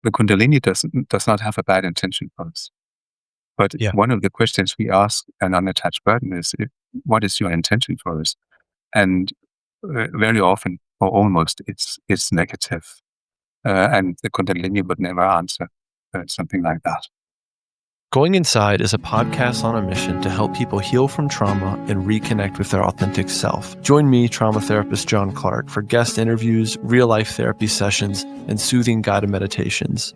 the Kundalini does not have a bad intention for us. But Yeah. one of the questions we ask an unattached person is, what is your intention for us? And very often, or almost, it's negative. And the Kundalini would never answer something like that. Going Inside is a podcast on a mission to help people heal from trauma and reconnect with their authentic self. Join me, trauma therapist John Clarke, for guest interviews, real-life therapy sessions, and soothing guided meditations.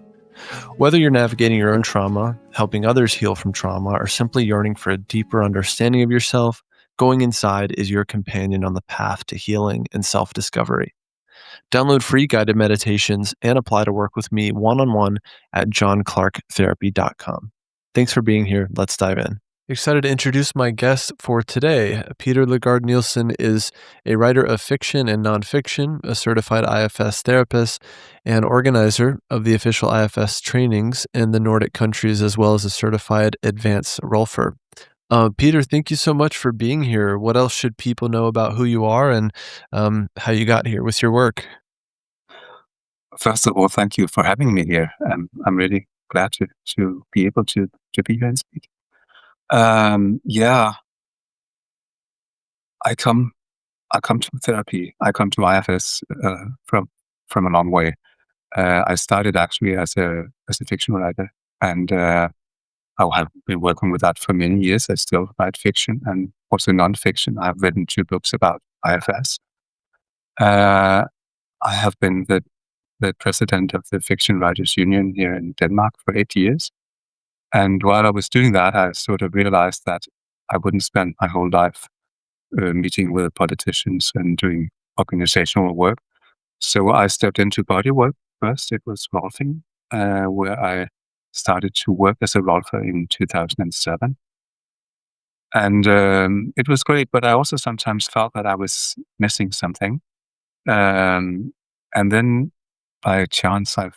Whether you're navigating your own trauma, helping others heal from trauma, or simply yearning for a deeper understanding of yourself, Going Inside is your companion on the path to healing and self-discovery. Download free guided meditations and apply to work with me one-on-one at johnclarketherapy.com. Thanks for being here. Let's dive in. Excited to introduce my guest for today. Peter Legård Nielsen is a writer of fiction and nonfiction, a certified IFS therapist, and organizer of the official IFS trainings in the Nordic countries, as well as a certified advanced rolfer. Peter, thank you so much for being here. What else should people know about who you are and how you got here with your work? First of all, thank you for having me here. I'm really glad to be able to be here and speak. Yeah, I come to therapy. I come to IFS from a long way. I started actually as a fiction writer, and I have been working with that for many years. I still write fiction and also nonfiction. I've written 2 books about IFS. I have been the president of the Fiction Writers Union here in Denmark for 8 years. And while I was doing that, I sort of realized that I wouldn't spend my whole life meeting with politicians and doing organizational work. So I stepped into body work first. It was rolfing, where I started to work as a rolfer in 2007. And it was great, but I also sometimes felt that I was missing something. And then by chance, I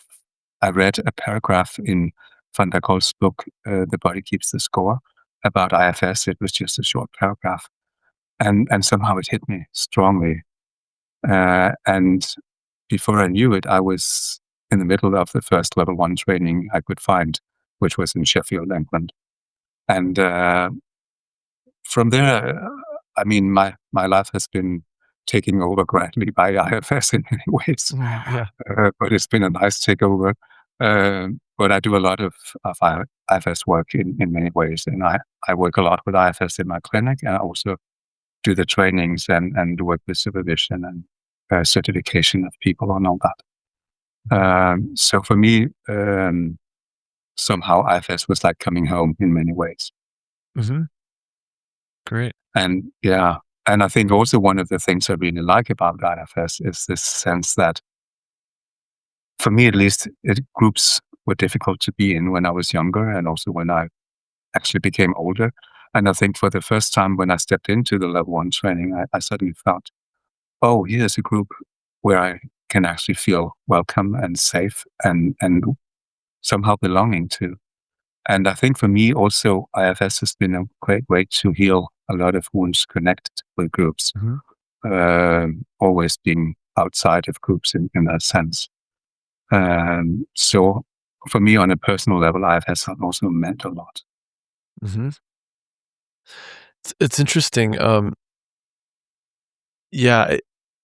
read a paragraph in Van der Kolk's book, The Body Keeps the Score, about IFS. It was just a short paragraph. And somehow it hit me strongly. And before I knew it, I was in the middle of the first level 1 training I could find, which was in Sheffield, England. And from there, I mean, my life has been taken over gradually by IFS in many ways. Yeah. But it's been a nice takeover. But I do a lot of IFS work in many ways. And I work a lot with IFS in my clinic, and I also do the trainings and work with supervision and certification of people and all that. So for me, somehow IFS was like coming home in many ways. Mm-hmm. Great. And yeah, and I think also one of the things I really like about IFS is this sense that, for me at least, groups were difficult to be in when I was younger, and also when I actually became older. And I think for the first time when I stepped into the level 1 training, I suddenly felt, oh, here's a group where I can actually feel welcome and safe and somehow belonging to. And I think for me also, IFS has been a great way to heal a lot of wounds connected with groups, always being outside of groups in that sense. So for me, on a personal level, IFS has also meant a lot. Mm-hmm. It's interesting. Yeah,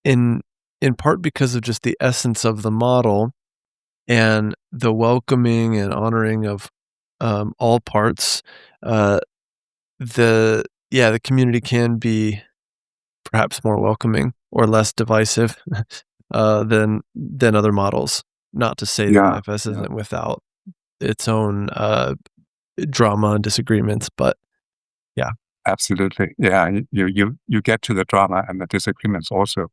in part because of just the essence of the model and the welcoming and honoring of all parts, the community can be perhaps more welcoming or less divisive than other models. Not to say that IFS isn't without its own drama and disagreements, but yeah. Absolutely. Yeah, you get to the drama and the disagreements also.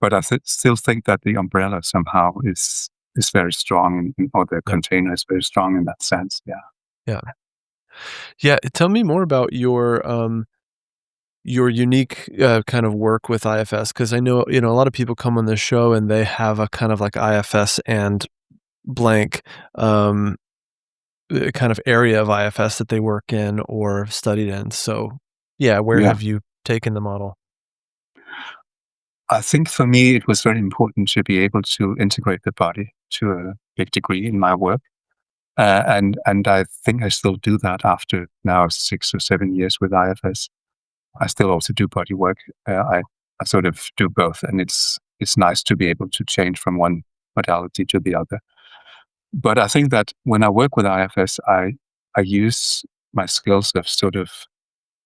But I still think that the umbrella somehow is very strong, or the container is very strong in that sense. Yeah. Yeah. Yeah. Tell me more about your unique kind of work with IFS, because I know, a lot of people come on this show and they have a kind of like IFS and blank kind of area of IFS that they work in or studied in. So yeah, where have you taken the model? I think for me, it was very important to be able to integrate the body to a big degree in my work. And I think I still do that after now 6 or 7 years with IFS. I still also do body work. I sort of do both, and it's nice to be able to change from one modality to the other. But I think that when I work with IFS, I use my skills of sort of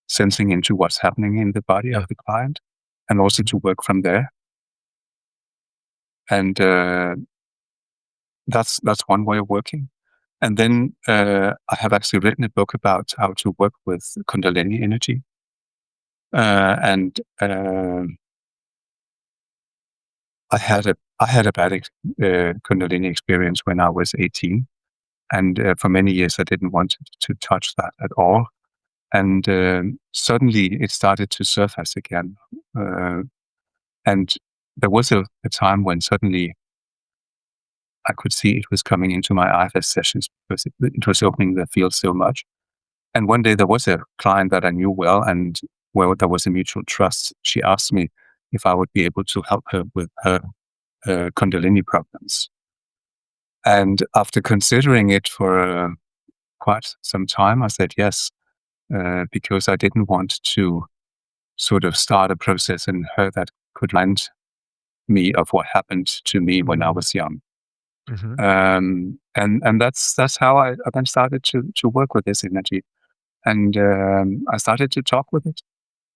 sensing into what's happening in the body Yeah. of the client, and also to work from there. And that's one way of working. And then I have actually written a book about how to work with Kundalini energy. And I had a bad Kundalini experience when I was 18, and for many years I didn't want to touch that at all. And suddenly it started to surface again, and there was a time when suddenly I could see it was coming into my IFS sessions because it was opening the field so much. And one day there was a client that I knew well, and where there was a mutual trust. She asked me if I would be able to help her with her Kundalini problems. And after considering it for quite some time, I said yes, because I didn't want to sort of start a process in her that could remind me of what happened to me when I was young. Mm-hmm. And that's how I then started to work with this energy. And I started to talk with it,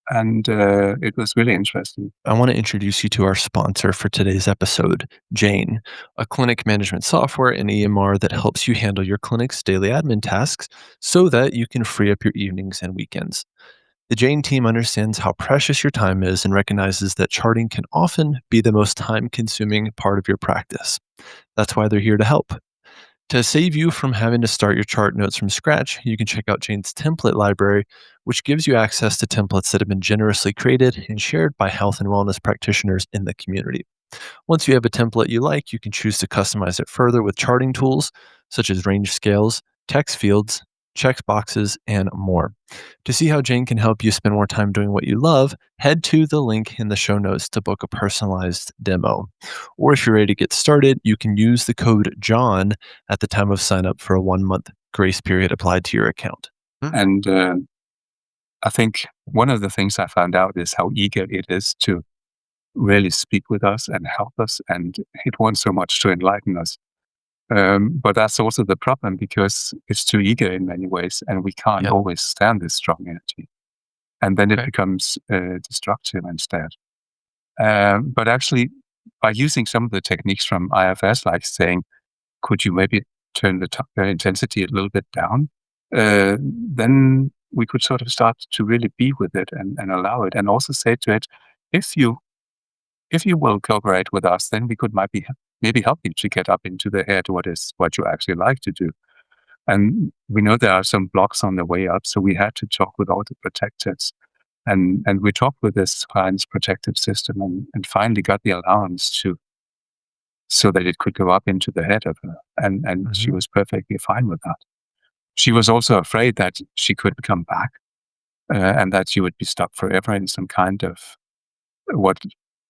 and it was really interesting. I want to introduce you to our sponsor for today's episode, Jane, a clinic management software and EMR that helps you handle your clinic's daily admin tasks so that you can free up your evenings and weekends. The Jane team understands how precious your time is and recognizes that charting can often be the most time consuming part of your practice. That's why they're here to help. To save you from having to start your chart notes from scratch, you can check out Jane's template library, which gives you access to templates that have been generously created and shared by health and wellness practitioners in the community. Once you have a template you like, you can choose to customize it further with charting tools such as range scales, text fields, checkboxes, and more. To see how Jane can help you spend more time doing what you love, head to the link in the show notes to book a personalized demo. Or if you're ready to get started, you can use the code JOHN at the time of sign up for a 1-month grace period applied to your account. And I think one of the things I found out is how eager it is to really speak with us and help us, and it wants so much to enlighten us. But that's also the problem, because it's too eager in many ways, and we can't always stand this strong energy. And then it becomes destructive instead. But actually, by using some of the techniques from IFS, like saying, could you maybe turn the intensity a little bit down? Then we could sort of start to really be with it and allow it, and also say to it, if you will cooperate with us, then we could maybe help you to get up into the head what you actually like to do. And we know there are some blocks on the way up, so we had to talk with all the protectors. And we talked with this client's protective system and finally got the allowance so that it could go up into the head of her. And she was perfectly fine with that. She was also afraid that she could come back and that she would be stuck forever in some kind of what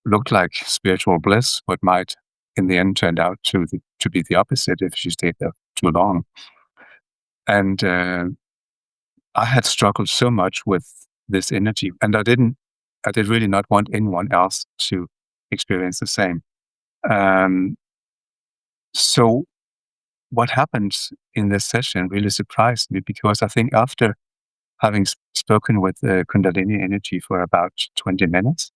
looked like spiritual bliss, but might in the end turned out to be the opposite if she stayed there too long. And I had struggled so much with this energy, and I did really not want anyone else to experience the same. So what happened in this session really surprised me, because I think after having spoken with the Kundalini energy for about 20 minutes,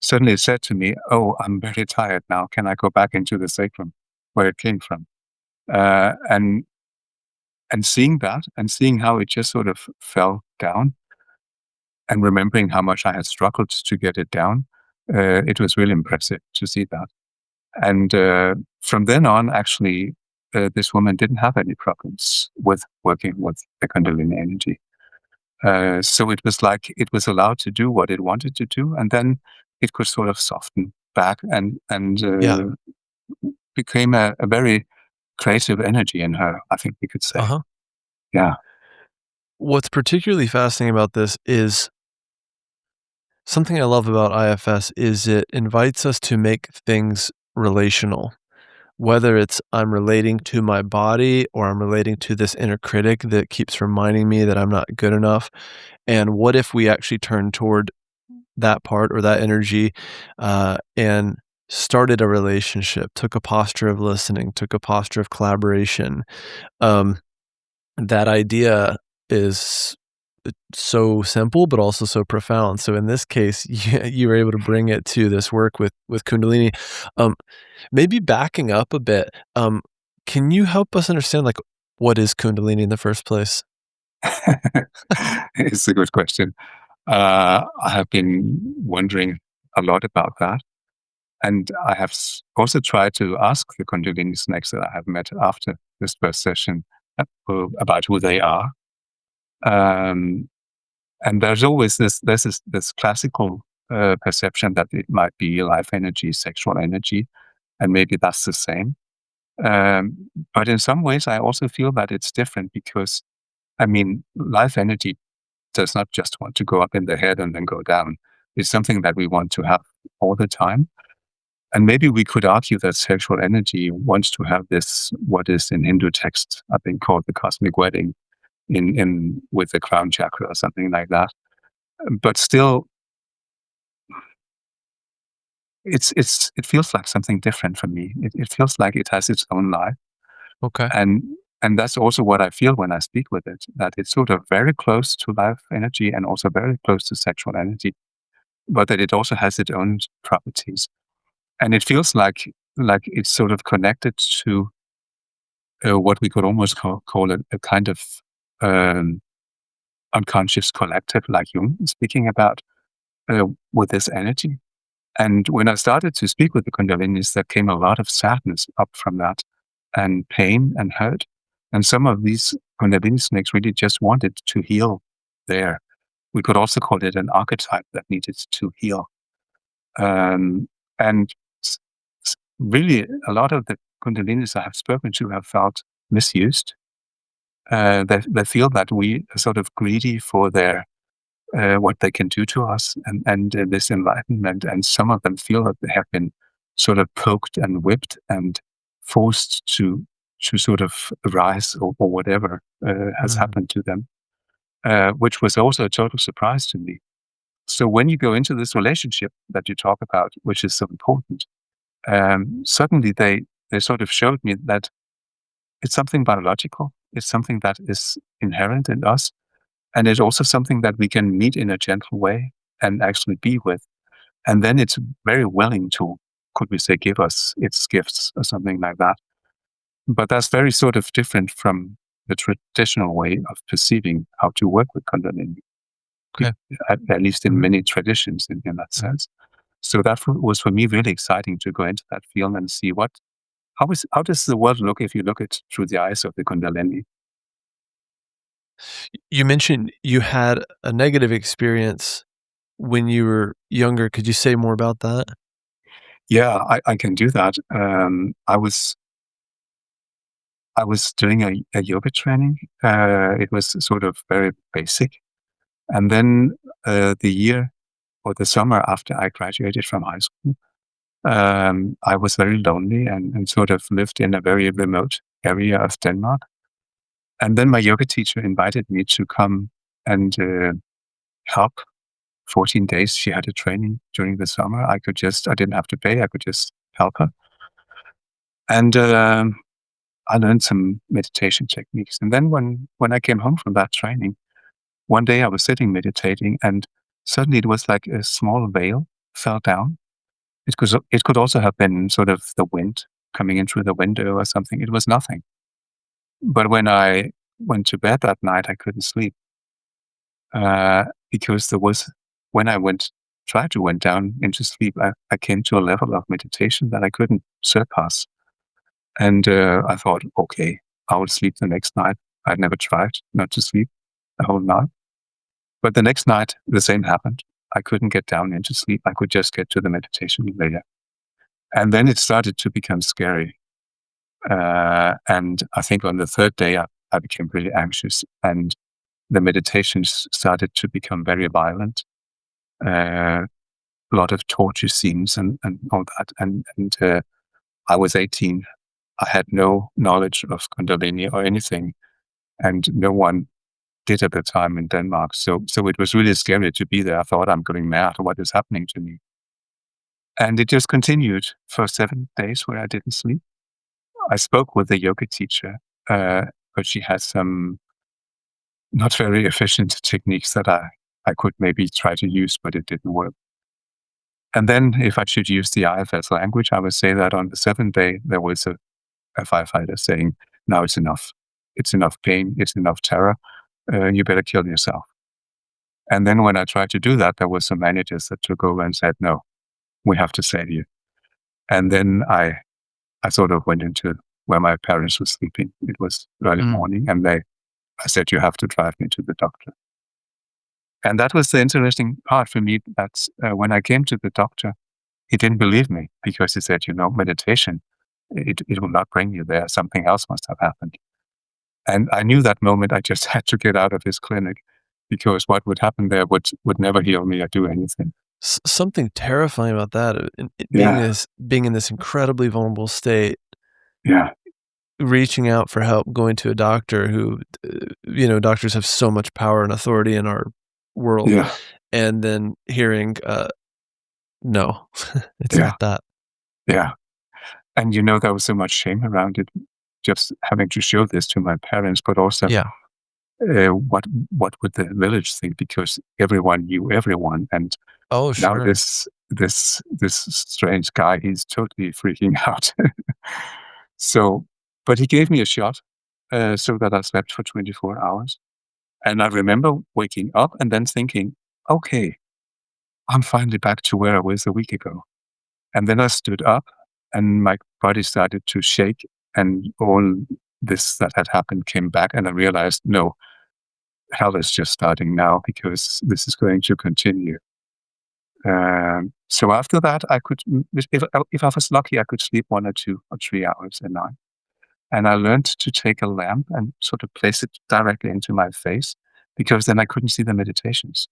suddenly it said to me, "Oh, I'm very tired now. Can I go back into the sacrum where it came from?" And seeing that, and seeing how it just sort of fell down, and remembering how much I had struggled to get it down, it was really impressive to see that. And from then on, actually, this woman didn't have any problems with working with the Kundalini energy. So it was like it was allowed to do what it wanted to do, and then it could sort of soften back and became a very creative energy in her, I think we could say. Yeah. What's particularly fascinating about this is Something I love about IFS is it invites us to make things relational. Whether it's I'm relating to my body or I'm relating to this inner critic that keeps reminding me that I'm not good enough. And what if we actually turn toward that part or that energy and started a relationship, took a posture of listening, took a posture of collaboration? Um, that idea is so simple, but also so profound. So in this case, you were able to bring it to this work with Kundalini. Um, Maybe backing up a bit, can you help us understand, like, what is Kundalini in the first place? It's a good question. I have been wondering a lot about that. And I have also tried to ask the Kundalini snakes that I have met after this first session about who they are. Um, and there's always this classical perception that it might be life energy, sexual energy, and maybe that's the same. But in some ways, I also feel that it's different because, I mean, life energy does not just want to go up in the head and then go down. It's something that we want to have all the time. And maybe we could argue that sexual energy wants to have this, what is in Hindu text, I think called the cosmic wedding in with the crown chakra or something like that. But still, it feels like something different for me. It feels like it has its own life. Okay. And that's also what I feel when I speak with it, that it's sort of very close to life energy and also very close to sexual energy, but that it also has its own properties. And it feels like it's sort of connected to what we could almost call a kind of um, unconscious collective, like Jung is speaking about, with this energy. And when I started to speak with the Kundalinis, there came a lot of sadness up from that, and pain and hurt. And some of these Kundalini snakes really just wanted to heal there. We could also call it an archetype that needed to heal. And really, a lot of the Kundalinis I have spoken to have felt misused. They feel that we are sort of greedy for their what they can do to us and this enlightenment. And some of them feel that they have been sort of poked and whipped and forced to sort of rise or whatever has happened to them, which was also a total surprise to me. So when you go into this relationship that you talk about, which is so important, suddenly they sort of showed me that it's something biological. It's something that is inherent in us. And it's also something that we can meet in a gentle way and actually be with. And then it's very willing to, could we say, give us its gifts or something like that. But that's very sort of different from the traditional way of perceiving how to work with Kundalini, Okay. at least in many traditions in that sense. So that was for me really exciting to go into that field and see how does the world look if you look at through the eyes of the Kundalini. You mentioned you had a negative experience when you were younger. Could you say more about that? Yeah, I can do that. I was doing a yoga training. It was sort of very basic. And then the year or the summer after I graduated from high school, I was very lonely and sort of lived in a very remote area of Denmark. And then my yoga teacher invited me to come and help 14 days. She had a training during the summer. I didn't have to pay. I could just help her. And I learned some meditation techniques. And then when I came home from that training, one day I was sitting meditating and suddenly it was like a small veil fell down. It could also have been sort of the wind coming in through the window or something. It was nothing. But when I went to bed that night, I couldn't sleep because when I tried to went down into sleep, I came to a level of meditation that I couldn't surpass. And I thought, okay, I will sleep the next night. I'd never tried not to sleep the whole night. But the next night, the same happened. I couldn't get down into sleep. I could just get to the meditation layer. And then it started to become scary. And I think on the third day, I became really anxious and the meditations started to become very violent. a lot of torture scenes and all that. And I was 18. I had no knowledge of Kundalini or anything, and no one did at the time in Denmark. So it was really scary to be there. I thought, I'm going mad. What is happening to me? And it just continued for 7 days where I didn't sleep. I spoke with the yoga teacher, but she had some not very efficient techniques that I could maybe try to use, but it didn't work. And then if I should use the IFS language, I would say that on the 7th day, there was a firefighter saying, now it's enough. It's enough pain. It's enough terror. You better kill yourself. And then when I tried to do that, there were some managers that took over and said, no, we have to save you. And then I sort of went into where my parents were sleeping. It was early morning, and I said, you have to drive me to the doctor. And that was the interesting part for me, that when I came to the doctor, he didn't believe me, because he said, meditation, it will not bring you there. Something else must have happened. And I knew that moment I just had to get out of his clinic, because what would happen there would never heal me or do anything. Something terrifying about that, being in this incredibly vulnerable state. Yeah. Reaching out for help, going to a doctor who, doctors have so much power and authority in our world. Yeah. And then hearing, no, it's not that. Yeah. And there was so much shame around it, just having to show this to my parents, but also what would the village think? Because everyone knew everyone, and now this strange guy, he's totally freaking out. So, but he gave me a shot, so that I slept for 24 hours. And I remember waking up and then thinking, okay, I'm finally back to where I was a week ago. And then I stood up and my body started to shake, and all this that had happened came back, and I realized, no, hell is just starting now, because this is going to continue. So after that, I could, if I was lucky, I could sleep 1 or 2 or 3 hours a night. And I learned to take a lamp and sort of place it directly into my face, because then I couldn't see the meditations,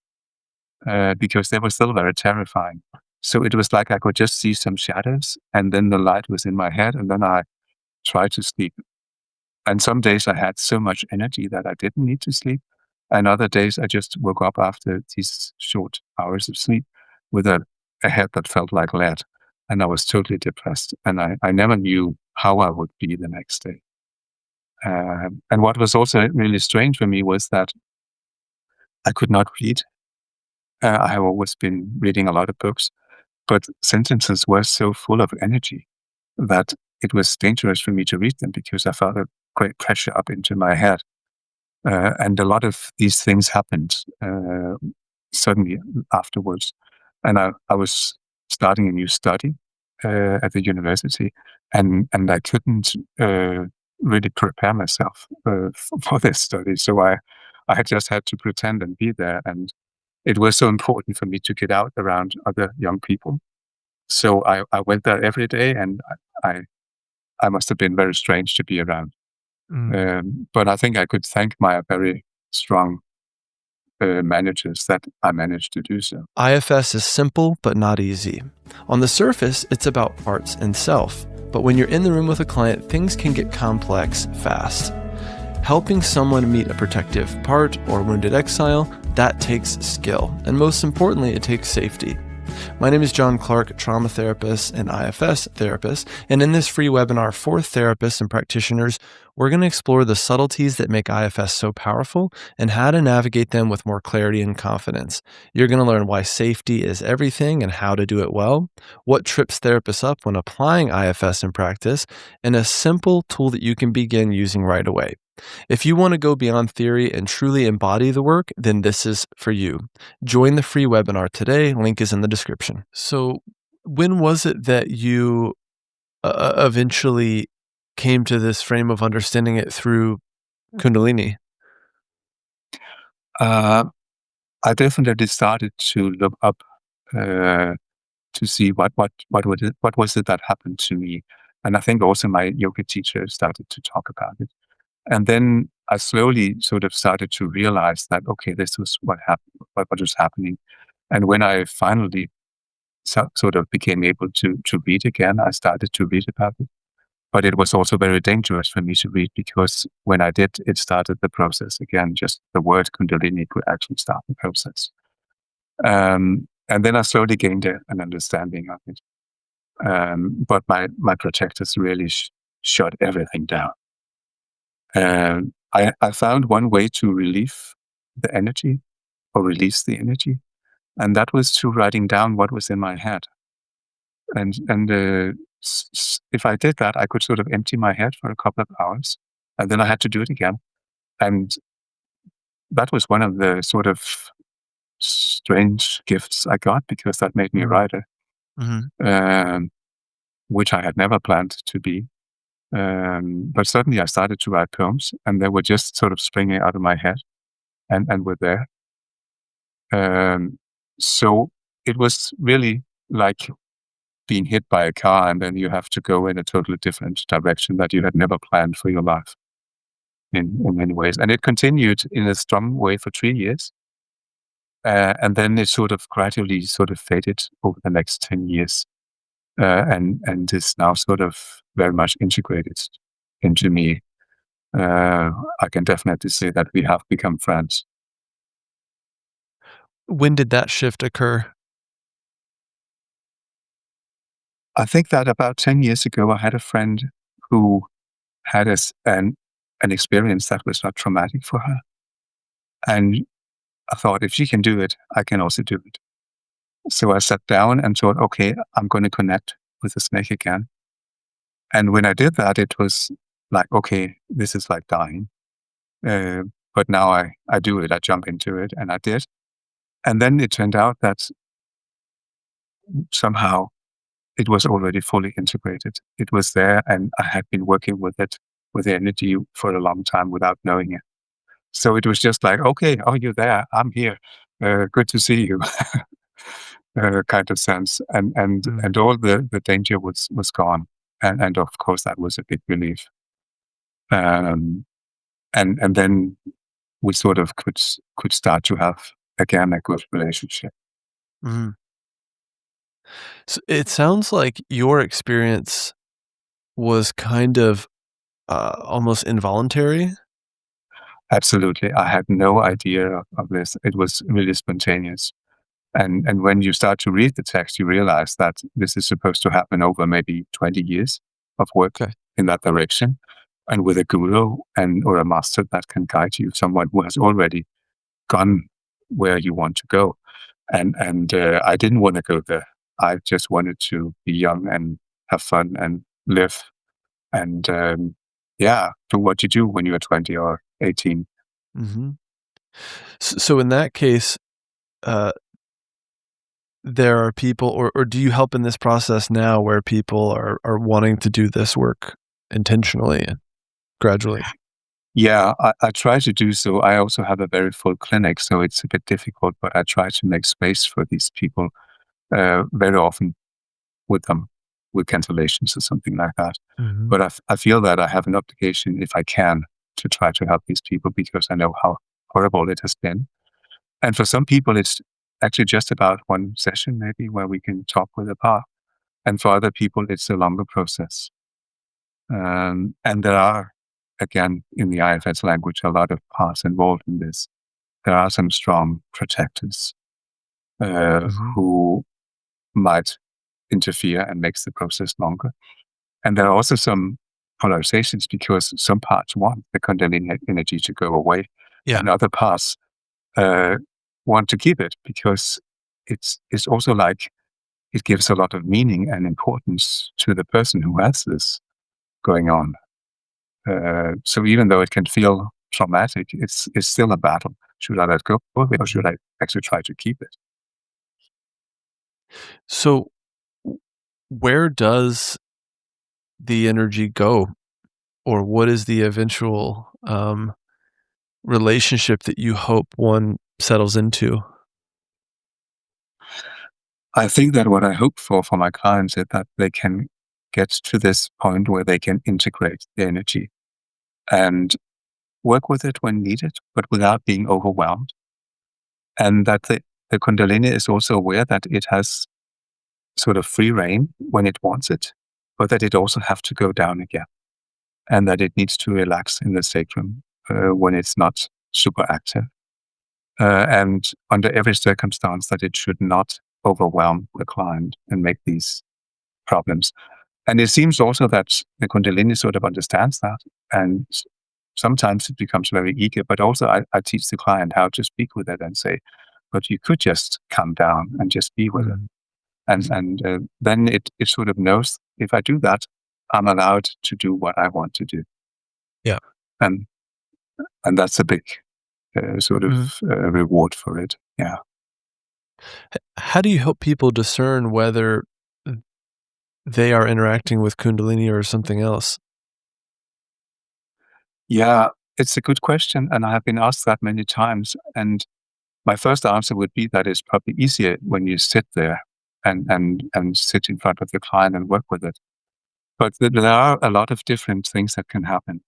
because they were still very terrifying. So it was like I could just see some shadows, and then the light was in my head, and then I tried to sleep. And some days I had so much energy that I didn't need to sleep. And other days I just woke up after these short hours of sleep with a head that felt like lead. And I was totally depressed. And I never knew how I would be the next day. And what was also really strange for me was that I could not read. I have always been reading a lot of books, but sentences were so full of energy that it was dangerous for me to read them, because I felt a great pressure up into my head. And a lot of these things happened suddenly afterwards. And I was starting a new study at the university, and I couldn't really prepare myself for this study. So I just had to pretend and be there. And it was so important for me to get out around other young people. So I went there every day, and I must have been very strange to be around. But I think I could thank my very strong managers that I managed to do so. IFS is simple, but not easy. On the surface, it's about parts and self. But when you're in the room with a client, things can get complex fast. Helping someone meet a protective part or wounded exile, that takes skill. And most importantly, it takes safety. My name is John Clarke, trauma therapist and IFS therapist, and in this free webinar for therapists and practitioners, we're going to explore the subtleties that make IFS so powerful and how to navigate them with more clarity and confidence. You're going to learn why safety is everything and how to do it well, what trips therapists up when applying IFS in practice, and a simple tool that you can begin using right away. If you want to go beyond theory and truly embody the work, then this is for you. Join the free webinar today. Link is in the description. So when was it that you eventually came to this frame of understanding it through Kundalini? I definitely started to look up to see what was it that happened to me. And I think also my yoga teacher started to talk about it. And then I slowly sort of started to realize that, okay, this was what happened, what was happening. And when I finally sort of became able to read again, I started to read about it. But it was also very dangerous for me to read, because when I did, it started the process again. Just the word Kundalini could actually start the process. And then I slowly gained an understanding of it. But my protectors really shut everything down. I found one way to relieve the energy or release the energy, and that was through writing down what was in my head. And if I did that, I could sort of empty my head for a couple of hours, and then I had to do it again. And that was one of the sort of strange gifts I got, because that made me a writer, which I had never planned to be. But suddenly I started to write poems, and they were just sort of springing out of my head and were there. So it was really like being hit by a car, and then you have to go in a totally different direction that you had never planned for your life in many ways. And it continued in a strong way for 3 years. And then it sort of gradually sort of faded over the next 10 years. And is now sort of very much integrated into me. I can definitely say that we have become friends. When did that shift occur? I think that about 10 years ago, I had a friend who had an experience that was not traumatic for her. And I thought, if she can do it, I can also do it. So I sat down and thought, okay, I'm going to connect with the snake again. And when I did that, it was like, okay, this is like dying. But now I do it, I jump into it, and I did. And then it turned out that somehow it was already fully integrated. It was there, and I had been working with it, with the energy, for a long time without knowing it. So it was just like, okay, oh, you're there, I'm here. Good to see you. Kind of sense. And all the danger was gone. And of course that was a big relief. And then we sort of could start to have again a good relationship. Mhm. So it sounds like your experience was kind of, almost involuntary? Absolutely. I had no idea of this. It was really spontaneous. And when you start to read the text, you realize that this is supposed to happen over maybe 20 years of work Okay. in that direction, and with a guru or a master that can guide you, someone who has already gone where you want to go. And I didn't want to go there. I just wanted to be young and have fun and live and do what you do when you're 20 or 18. Mhm. So in that case, uh, there are people, or do you help in this process now where people are wanting to do this work intentionally and gradually? Yeah, I try to do so. I also have a very full clinic, so it's a bit difficult, but I try to make space for these people very often with them, with cancellations or something like that. Mhm. But I feel that I have an obligation, if I can, to try to help these people, because I know how horrible it has been. And for some people, it's actually just about one session, maybe, where we can talk with a path. And for other people, it's a longer process. And there are, again, in the IFS language, a lot of paths involved in this. There are some strong protectors Mhm. who might interfere and makes the process longer. And there are also some polarizations, because some parts want the Kundalini energy to go away, Yeah. and other parts want to keep it, because it's also like it gives a lot of meaning and importance to the person who has this going on. So even though it can feel traumatic, it's still a battle. Should I let go of it, or should I actually try to keep it? So w where does the energy go? Or what is the eventual, relationship that you hope one settles into? I think that what I hope for my clients is that they can get to this point where they can integrate the energy and work with it when needed, but without being overwhelmed. And that the Kundalini is also aware that it has sort of free reign when it wants it, but that it also have to go down again, and that it needs to relax in the sacrum when it's not super active. And under every circumstance, that it should not overwhelm the client and make these problems. And it seems also that the Kundalini sort of understands that. And sometimes it becomes very eager, but also I teach the client how to speak with it and say, but you could just calm down and just be with it. And then it sort of knows, if I do that, I'm allowed to do what I want to do. Yeah. And that's a big reward for it. Yeah. How do you help people discern whether they are interacting with Kundalini or something else? Yeah, it's a good question. And I have been asked that many times. And my first answer would be that it's probably easier when you sit there and sit in front of the client and work with it. But there are a lot of different things that can happen.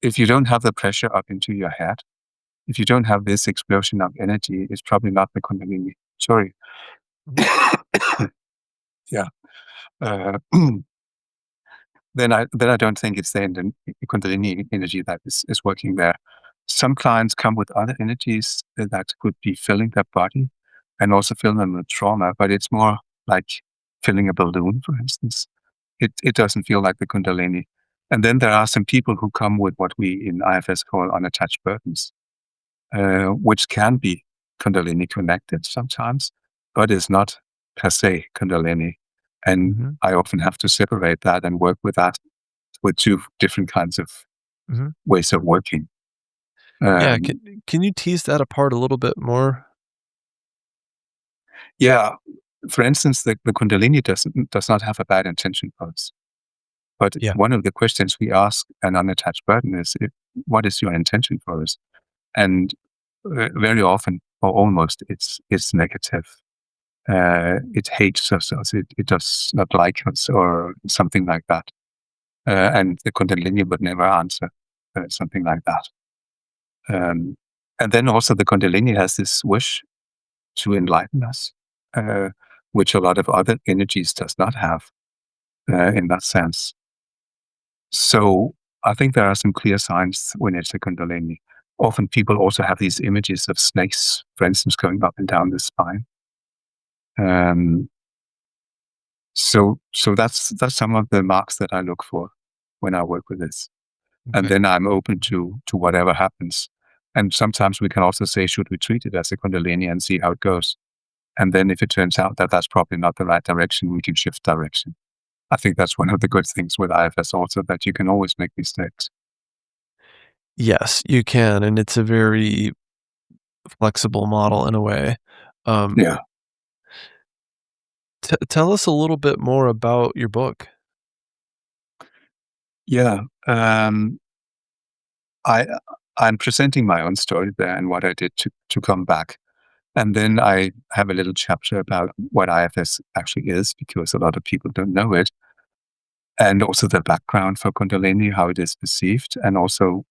If you don't have the pressure up into your head, if you don't have this explosion of energy, it's probably not the Kundalini. Sorry. Yeah. Then I don't think it's the Kundalini energy that is working there. Some clients come with other energies that could be filling their body and also filling them with trauma, but it's more like filling a balloon, for instance. It doesn't feel like the Kundalini. And then there are some people who come with what we in IFS call unattached burdens, which can be Kundalini connected sometimes, but is not per se Kundalini. And I often have to separate that and work with that with two different kinds of ways of working. Yeah, can you tease that apart a little bit more? Yeah. For instance, the Kundalini does not have a bad intention for us. But one of the questions we ask an unattached burden is, what is your intention for us? And very often, or almost, it's negative. It hates us, or it does not like us, or something like that. And the Kundalini would never answer something like that. And then also the Kundalini has this wish to enlighten us, which a lot of other energies does not have in that sense. So I think there are some clear signs when it's a Kundalini. Often people also have these images of snakes, for instance, going up and down the spine. So that's some of the marks that I look for when I work with this. Okay. And then I'm open to whatever happens. And sometimes we can also say, should we treat it as a Kundalini and see how it goes? And then if it turns out that that's probably not the right direction, we can shift direction. I think that's one of the good things with IFS also, that you can always make mistakes. Yes, you can. And it's a very flexible model in a way. Yeah. Tell us a little bit more about your book. Yeah. I'm presenting my own story there and what I did to come back. And then I have a little chapter about what IFS actually is, because a lot of people don't know it. And also the background for Kundalini, how it is perceived. And also,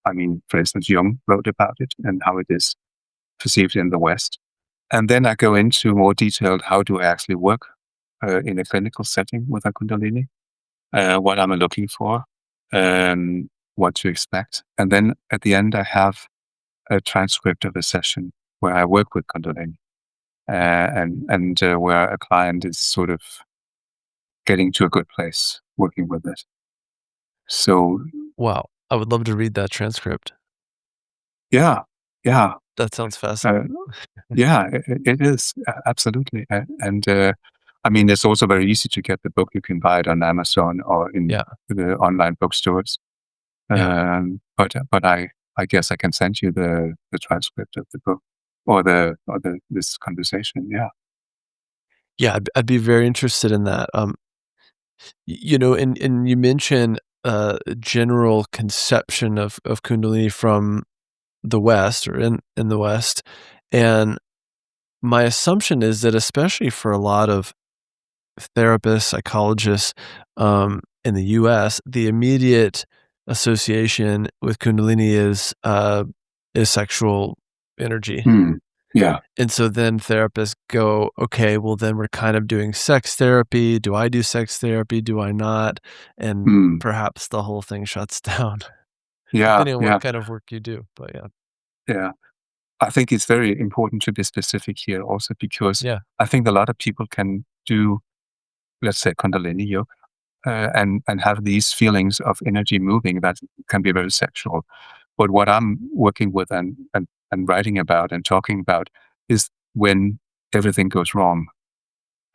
for instance, Jung wrote about it and how it is perceived in the West. And then I go into more detailed, how do I actually work in a clinical setting with a Kundalini, what I'm looking for, what to expect. And then at the end, I have a transcript of a session where I work with Kundalini and where a client is sort of getting to a good place working with it. So, wow, I would love to read that transcript. Yeah. That sounds fascinating. Yeah, it is absolutely. And it's also very easy to get the book. You can buy it on Amazon or in the online bookstores. But I guess I can send you the transcript of the book or this conversation. Yeah. Yeah, I'd be very interested in that. And you mentioned general conception of Kundalini from the West, or in the West. And my assumption is that, especially for a lot of therapists, psychologists in the US, the immediate association with Kundalini is sexual energy. Yeah. And so then therapists go, okay, well, then we're kind of doing sex therapy. Do I do sex therapy? Do I not? And perhaps the whole thing shuts down, Yeah. depending on what Yeah. kind of work you do. But yeah. Yeah. I think it's very important to be specific here also because Yeah. I think a lot of people can do, let's say, Kundalini yoga and have these feelings of energy moving that can be very sexual. But what I'm working with and writing about and talking about is when everything goes wrong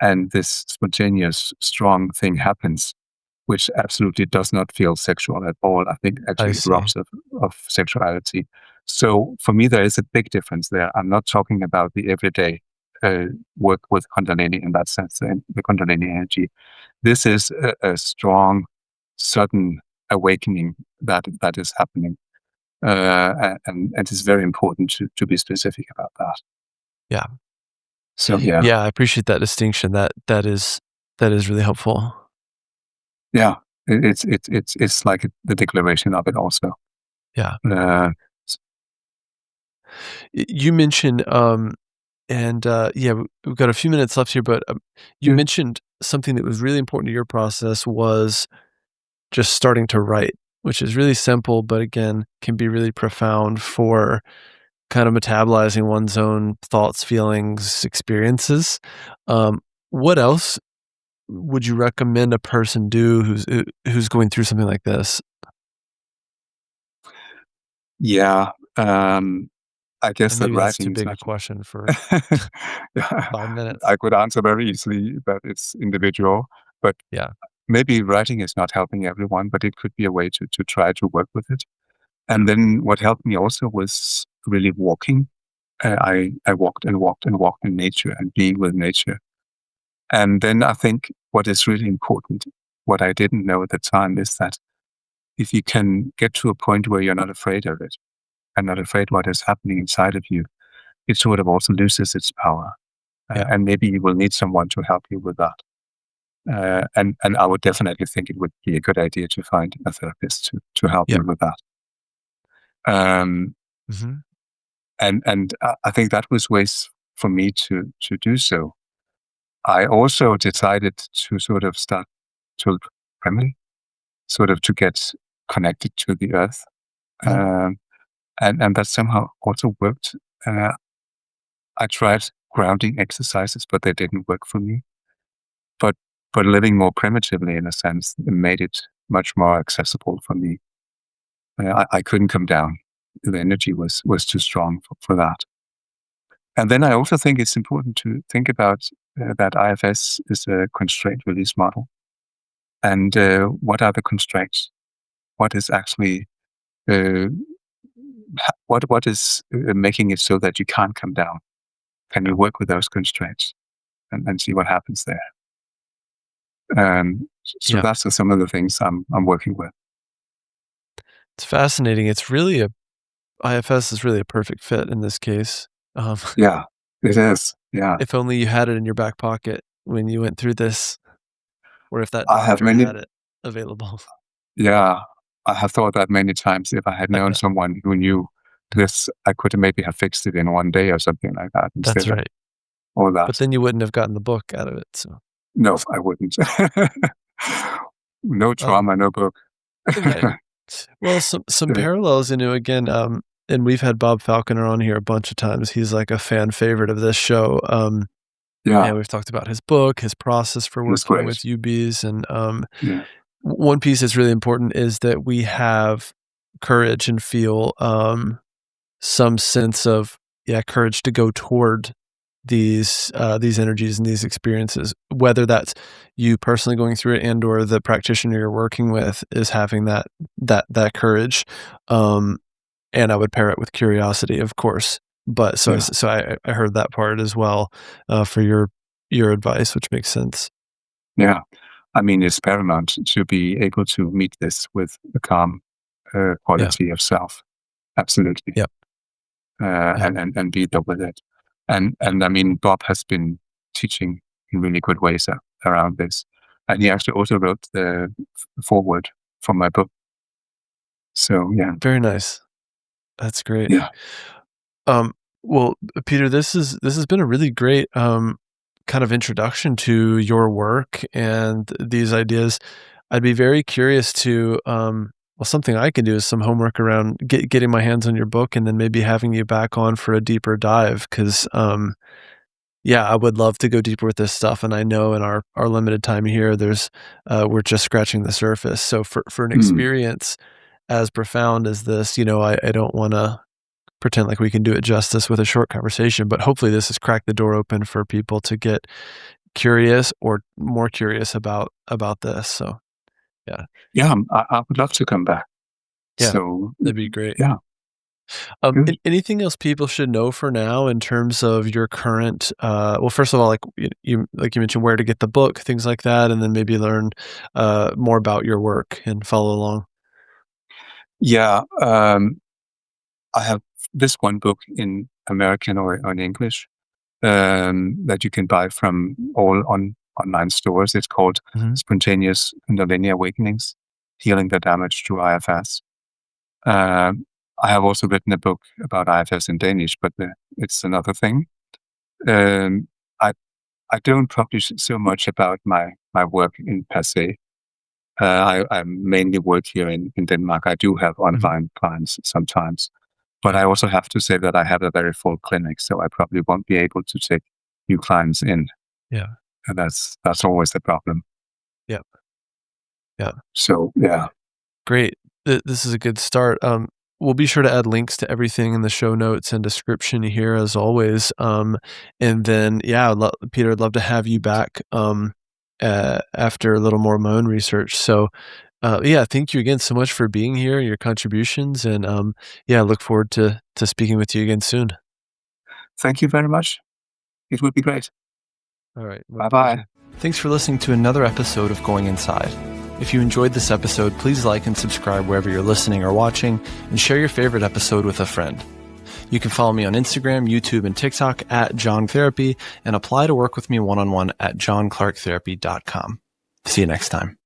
and this spontaneous, strong thing happens, which absolutely does not feel sexual at all. I think I actually it see. robs of sexuality. So for me, there is a big difference there. I'm not talking about the everyday work with Kundalini in that sense, the Kundalini energy. This is a strong, sudden awakening that is happening. And it's very important to be specific about that. Yeah. So yeah, Yeah, I appreciate that distinction. That is really helpful. yeah, it's like the declaration of it also. Yeah. Uh, You mentioned, yeah, we've got a few minutes left here, but you yeah, mentioned something that was really important to your process was just starting to write, which is really simple, but again, can be really profound for kind of metabolizing one's own thoughts, feelings, experiences. What else would you recommend a person do who's going through something like this? yeah. I guess And that maybe that's too writing is big a not. question for Yeah, 5 minutes. I could answer very easily that it's individual, but Yeah. maybe writing is not helping everyone, but it could be a way to try to work with it. And then what helped me also was really walking. I walked and walked and walked in nature and being with nature. And then I think what is really important, what I didn't know at the time, is that if you can get to a point where you're not afraid of it and not afraid what is happening inside of you, it sort of also loses its power. Yeah. And maybe you will need someone to help you with that. And I would definitely think it would be a good idea to find a therapist to help Yeah. you with that. Um, Mhm. and I think that was ways for me to do so. I also decided to sort of start to primary, sort of to get connected to the earth, Mhm. um, and that somehow also worked. Uh, I tried grounding exercises, but they didn't work for me. But living more primitively, in a sense, made it much more accessible for me. I couldn't come down. The energy was too strong for that. And then I also think it's important to think about that IFS is a constraint release model. And what are the constraints? What is actually uh, what is making it so that you can't come down? Can you work with those constraints and see what happens there? So Yeah. that's some of the things I'm working with. It's fascinating. It's really a IFS is really a perfect fit in this case. Um, Yeah, it is. Yeah, if only you had it in your back pocket when you went through this, or if that I have doctor many. had it available. Yeah, I have thought that many times. If I had I known bet. someone who knew this, I could maybe have fixed it in one day or something like that That's instead of right. all But that. then you wouldn't have gotten the book out of it, so, No, I wouldn't. No um, trauma, no book. right. Well, some Yeah, parallels, again, and we've had Bob Falconer on here a bunch of times. He's like a fan favorite of this show. yeah, And we've talked about his book, his process for it was working great. with UBs, and Yeah, one piece that's really important is that we have courage and feel some sense of courage to go toward these energies and these experiences, whether that's you personally going through it and or the practitioner you're working with is having that courage. um and I would pair it with curiosity, of course. But yeah, I heard that part as well, for your advice, which makes sense. yeah. I mean, it's paramount to be able to meet this with a calm Yeah. quality of self. Absolutely. Yep. Yeah. And be there with it. And I mean, Bob has been teaching in really good ways around this. And he actually also wrote the foreword for my book. So yeah, Very nice. That's great. yeah, Um, Well, Peter, this has been a really great kind of introduction to your work and these ideas. I'd be very curious to well, something I can do is some homework around getting my hands on your book and then maybe having you back on for a deeper dive because yeah, I would love to go deeper with this stuff, and I know in our limited time here, there's we're just scratching the surface. So for an Mm. experience as profound as this, I don't want to pretend like we can do it justice with a short conversation, but hopefully this has cracked the door open for people to get curious or more curious about this. So yeah, Yeah, I would love to come back. yeah, So, that'd be great. yeah, good. Anything else people should know for now in terms of your current, well, first of all, like you mentioned, where to get the book, things like that, and then maybe learn more about your work and follow along. Yeah, I have this one book in American or in English that you can buy from all online stores. It's called Hmm. Spontaneous Kundalini Awakenings, Healing the Damage Through IFS. Um, I have also written a book about IFS in Danish, but it's another thing. Um, I I don't publish so much about my work in per se. I mainly work here in Denmark. I do have Hmm. online clients sometimes, but Yeah, I also have to say that I have a very full clinic, so I probably won't be able to take new clients in. yeah, And that's always the problem. yeah, yeah. So yeah, Great. This is a good start. We'll be sure to add links to everything in the show notes and description here as always. And then, yeah, Peter, I'd love to have you back after a little more of my own research. So, yeah, thank you again so much for being here, your contributions, and yeah, I look forward to speaking with you again soon. thank you very much. It would be great. All right, my Bye bye. pleasure. Thanks for listening to another episode of Going Inside. If you enjoyed this episode, please like and subscribe wherever you're listening or watching, and share your favorite episode with a friend. You can follow me on Instagram, YouTube, and TikTok at John Therapy, and apply to work with me one-on-one at johnclarketherapy.com. See you next time.